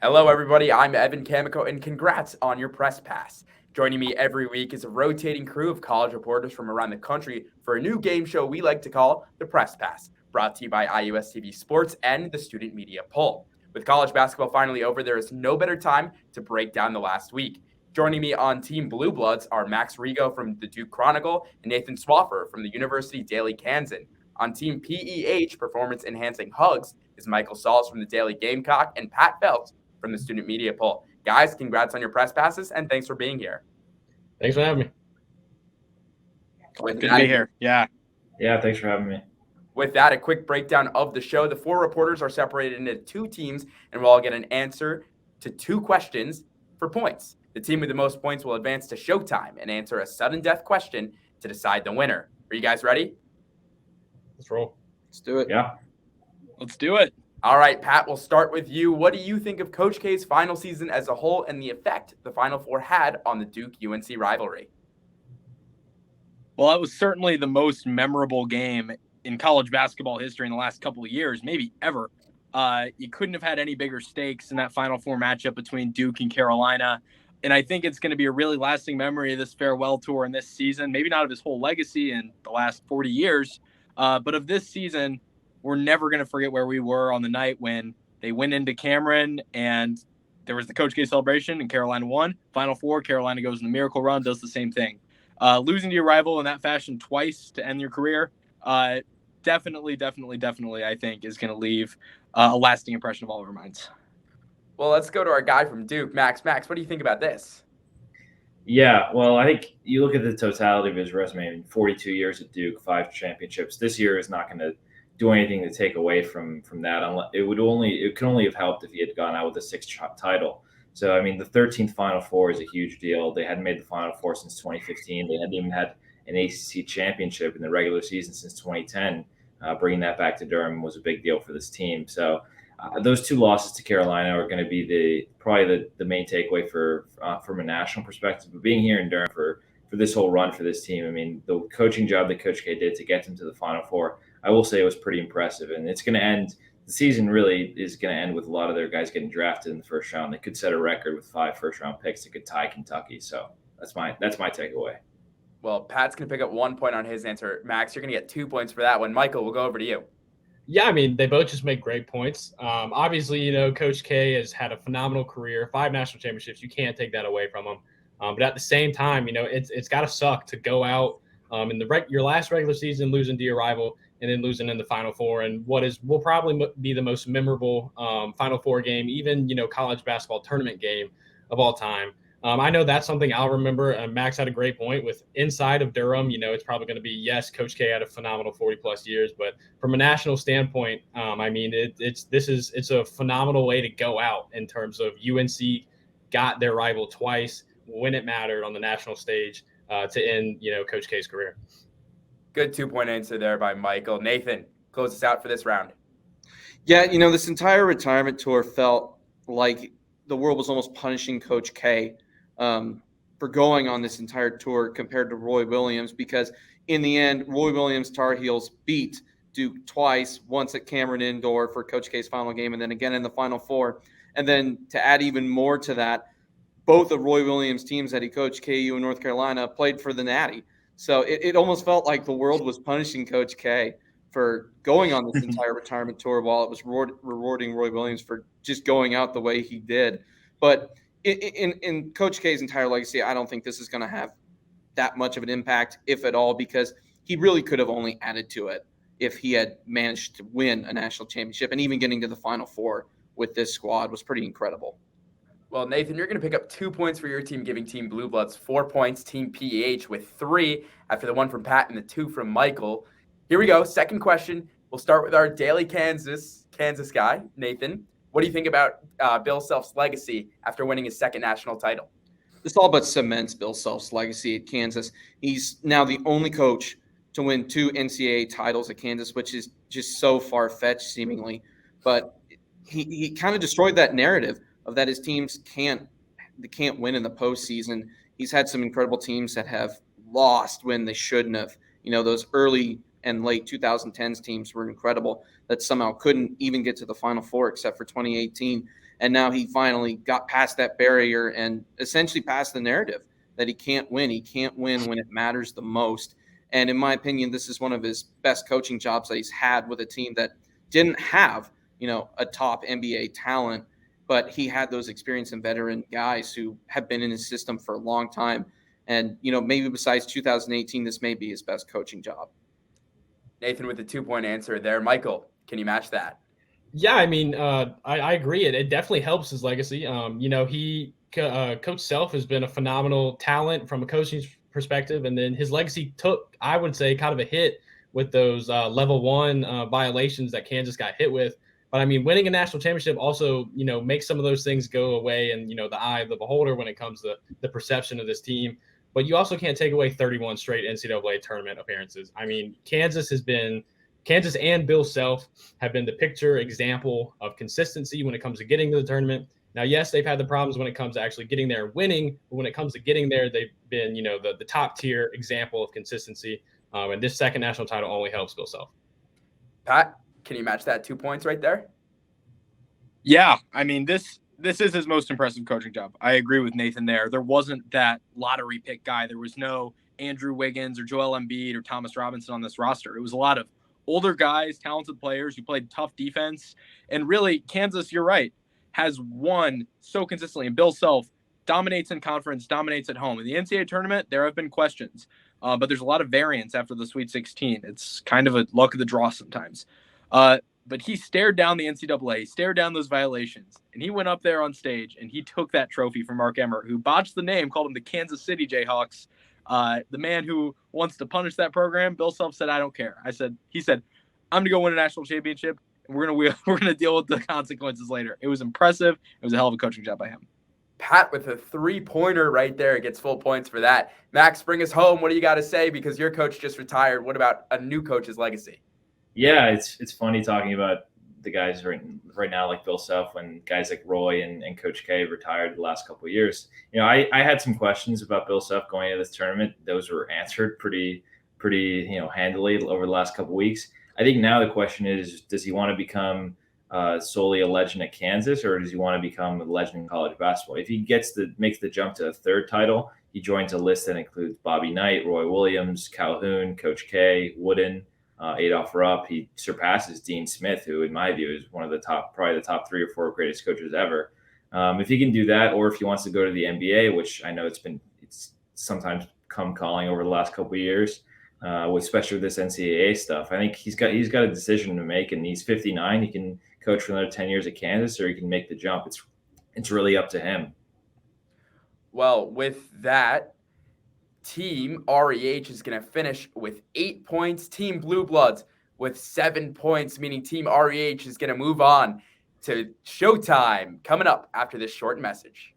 Hello, everybody. I'm Evan Kamikow, and congrats on your press pass. Joining me every week is a rotating crew of college reporters from around the country for a new game show we like to call the Press Pass, brought to you by IUSTV Sports and the Student Media Poll. With college basketball finally over, there is no better time to break down the last week. Joining me on Team Blue Bloods are Max Reego from the Duke Chronicle and Nathan Swaffer from the University Daily Kansan. On Team PEH, Performance Enhancing Hugs, is Michael Sauls from the Daily Gamecock and Pat Phelps from the Student Media Poll. Guys, congrats on your press passes, and thanks for being here. Thanks for having me. Good to be here. Yeah, thanks for having me. With that, a quick breakdown of the show. The four reporters are separated into two teams, and we'll all get an answer to two questions for points. The team with the most points will advance to Showtime and answer a sudden death question to decide the winner. Are you guys ready? Let's roll. let's do it. Yeah. Let's do it. All right, Pat, we'll start with you. What do you think of Coach K's final season as a whole and the effect the Final Four had on the Duke-UNC rivalry? Well, that was certainly the most memorable game in college basketball history in the last couple of years, maybe ever. You couldn't have had any bigger stakes in that Final Four matchup between Duke and Carolina. And I think it's going to be a really lasting memory of this farewell tour in this season, maybe not of his whole legacy in the last 40 years, but of this season. We're never going to forget where we were on the night when they went into Cameron and there was the Coach K celebration and Carolina won. Final Four, Carolina goes in the miracle run, does the same thing. Losing to your rival in that fashion twice to end your career, definitely, I think is going to leave a lasting impression of all of our minds. Well, let's go to our guy from Duke, Max. Max, what do you think about this? Yeah, well, I think you look at the totality of his resume, 42 years at Duke, 5 championships. This year is not going to do anything to take away from that. It could only have helped if he had gone out with a 6th title. So, I mean, the 13th Final Four is a huge deal. They hadn't made the Final Four since 2015. They hadn't even had an ACC championship in the regular season since 2010. Bringing that back to Durham was a big deal for this team. So those 2 losses to Carolina are going to be probably the main takeaway from a national perspective. But being here in Durham for this whole run for this team, I mean, the coaching job that Coach K did to get them to the Final Four, I will say it was pretty impressive. And it's going to end – the season really is going to end with a lot of their guys getting drafted in the first round. They could set a record with 5 first-round picks that could tie Kentucky. So that's my takeaway. Well, Pat's going to pick up 1 point on his answer. Max, you're going to get 2 points for that one. Michael, we'll go over to you. Yeah, I mean, they both just make great points. Obviously, Coach K has had a phenomenal career, 5 national championships. You can't take that away from him. But at the same time, it's got to suck to go out in your last regular season losing to your rival and then losing in the Final Four and will probably be the most memorable Final Four game, even, college basketball tournament game of all time. I know that's something I'll remember. Max had a great point with inside of Durham. It's probably going to be, yes, Coach K had a phenomenal 40-plus years, but from a national standpoint, I mean, it's a phenomenal way to go out in terms of UNC got their rival twice when it mattered on the national stage to end, Coach K's career. Good 2-point answer there by Michael. Nathan, close us out for this round. Yeah, this entire retirement tour felt like the world was almost punishing Coach K for going on this entire tour compared to Roy Williams, because in the end, Roy Williams Tar Heels beat Duke twice, once at Cameron Indoor for Coach K's final game and then again in the Final Four. And then to add even more to that, both of Roy Williams' teams that he coached, KU and North Carolina, played for the Natty. So it almost felt like the world was punishing Coach K for going on this entire retirement tour while it was rewarding Roy Williams for just going out the way he did. But in Coach K's entire legacy, I don't think this is going to have that much of an impact, if at all, because he really could have only added to it if he had managed to win a national championship. And even getting to the Final Four with this squad was pretty incredible. Well, Nathan, you're going to pick up 2 points for your team, giving Team Blue Bloods 4 points, Team PEH with 3 after the 1 from Pat and the 2 from Michael. Here we go. Second question. We'll start with our Daily Kansas guy, Nathan. What do you think about Bill Self's legacy after winning his 2nd national title? This all but cements Bill Self's legacy at Kansas. He's now the only coach to win 2 NCAA titles at Kansas, which is just so far-fetched seemingly. But he kind of destroyed that narrative of that his teams can't win in the postseason. He's had some incredible teams that have lost when they shouldn't have. Those early and late 2010s teams were incredible that somehow couldn't even get to the Final Four except for 2018. And now he finally got past that barrier and essentially passed the narrative that he can't win. He can't win when it matters the most. And in my opinion, this is one of his best coaching jobs that he's had with a team that didn't have, a top NBA talent, but he had those experienced and veteran guys who have been in his system for a long time. And, maybe besides 2018, this may be his best coaching job. Nathan with the 2-point answer there. Michael, can you match that? Yeah, I mean, I agree. It definitely helps his legacy. Coach Self has been a phenomenal talent from a coaching perspective, and then his legacy took, I would say, kind of a hit with those level 1 violations that Kansas got hit with. But I mean, winning a national championship also, makes some of those things go away, and the eye of the beholder when it comes to the perception of this team. But you also can't take away 31 straight NCAA tournament appearances. I mean, Kansas and Bill Self have been the picture example of consistency when it comes to getting to the tournament. Now, yes, they've had the problems when it comes to actually getting there and winning, but when it comes to getting there, they've been, the top tier example of consistency. And this second national title only helps Bill Self. Pat, can you match that 2 points right there? Yeah, I mean, this is his most impressive coaching job. I agree with Nathan there. There wasn't that lottery pick guy. There was no Andrew Wiggins or Joel Embiid or Thomas Robinson on this roster. It was a lot of older guys, talented players who played tough defense. And really, Kansas, you're right, has won so consistently. And Bill Self dominates in conference, dominates at home. In the NCAA tournament, there have been questions, but there's a lot of variance after the Sweet 16. It's kind of a luck of the draw sometimes. But he stared down the NCAA, stared down those violations, and he went up there on stage and he took that trophy from Mark Emmert, who botched the name, called him the Kansas City Jayhawks. The man who wants to punish that program, Bill Self said, "I don't care." He said, "I'm going to go win a national championship, and we're going to deal with the consequences later." It was impressive. It was a hell of a coaching job by him. Pat with a 3-pointer right there gets full points for that. Max, bring us home. What do you got to say? Because your coach just retired. What about a new coach's legacy? Yeah, it's funny talking about the guys right now like Bill Self when guys like Roy and Coach K retired the last couple of years. I had some questions about Bill Self going into this tournament. Those were answered pretty handily over the last couple of weeks. I think now the question is, does he want to become solely a legend at Kansas, or does he want to become a legend in college basketball? If he makes the jump to a third title, he joins a list that includes Bobby Knight, Roy Williams, Calhoun, Coach K, Wooden, Adolph Rupp. He surpasses Dean Smith, who in my view is one of probably the top 3 or 4 greatest coaches ever. If he can do that, or if he wants to go to the NBA, which I know it's sometimes come calling over the last couple of years, especially with this NCAA stuff. I think he's got a decision to make, and he's 59. He can coach for another 10 years at Kansas, or he can make the jump. It's really up to him. Well, with that, Team REH is going to finish with 8 points. Team Blue Bloods with 7 points, meaning Team REH is going to move on to Showtime coming up after this short message.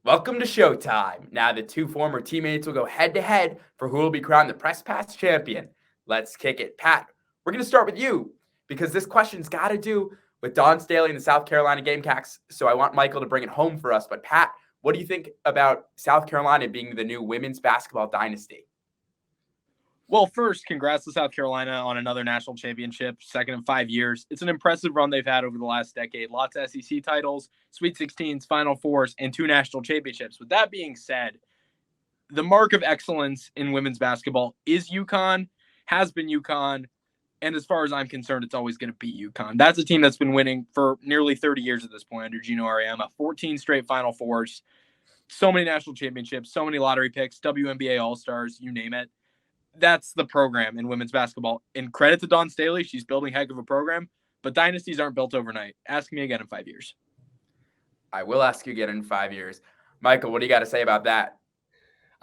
Welcome to Showtime. Now the 2 former teammates will go head-to-head for who will be crowned the Press Pass champion. Let's kick it. Pat, we're going to start with you because this question's got to do with Dawn Staley and the South Carolina Gamecocks, so I want Michael to bring it home for us. But Pat, what do you think about South Carolina being the new women's basketball dynasty? Well, first, congrats to South Carolina on another national championship, second in 5 years. It's an impressive run they've had over the last decade. Lots of SEC titles, Sweet 16s, Final Fours, and 2 national championships. With that being said, the mark of excellence in women's basketball is UConn, has been UConn, and as far as I'm concerned, it's always going to be UConn. That's a team that's been winning for nearly 30 years at this point under Gino Auriemma, 14 straight Final Fours, so many national championships, so many lottery picks, WNBA All-Stars, you name it. That's the program in women's basketball. And credit to Dawn Staley, she's building a heck of a program, but dynasties aren't built overnight. Ask me again in 5 years. I will ask you again in 5 years. Michael, what do you got to say about that?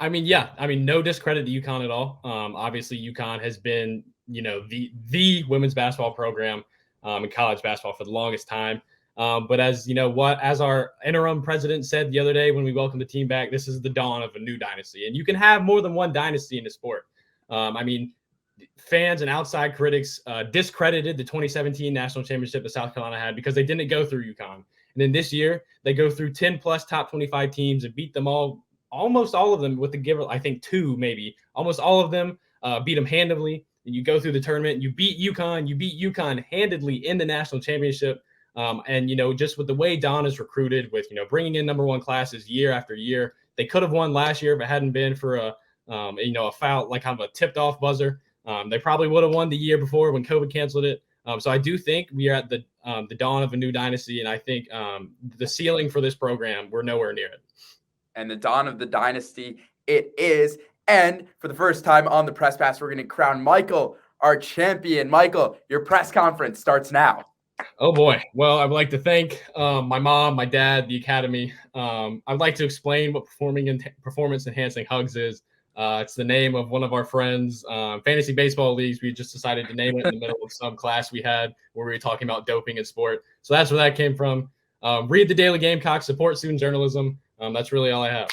No discredit to UConn at all. Obviously, UConn has been, the women's basketball program in college basketball for the longest time. But as our interim president said the other day when we welcomed the team back, this is the dawn of a new dynasty. And you can have more than one dynasty in the sport. Fans and outside critics discredited the 2017 national championship that South Carolina had because they didn't go through UConn. And then this year, they go through 10-plus top 25 teams and beat them all almost all of them with the giver, I think 2 maybe, almost all of them beat them handedly. And you go through the tournament, you beat UConn handedly in the national championship. And, just with the way Don is recruited with, bringing in number 1 classes year after year, they could have won last year if it hadn't been for a foul, like kind of a tipped off buzzer. They probably would have won the year before when COVID canceled it. So I do think we are at the dawn of a new dynasty. And I think the ceiling for this program, we're nowhere near it. And the dawn of the dynasty it is. And for the first time on the Press Pass, we're going to crown Michael our champion. Michael, your press conference starts now. Oh, boy. Well, I'd like to thank my mom, my dad, the academy. I'd like to explain what performance-enhancing hugs is. It's the name of one of our friends' fantasy baseball leagues. We just decided to name it in the middle of some class we had where we were talking about doping in sport. So that's where that came from. Read the Daily Gamecock, support student journalism. That's really all I have.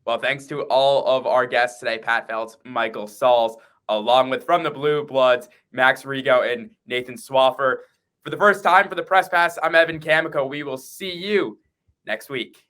Well, thanks to all of our guests today, Pat Feltz, Michael Sauls, along with From the Blue Bloods, Max Reego, and Nathan Swaffer. For the first time for the Press Pass, I'm Evan Kamikow. We will see you next week.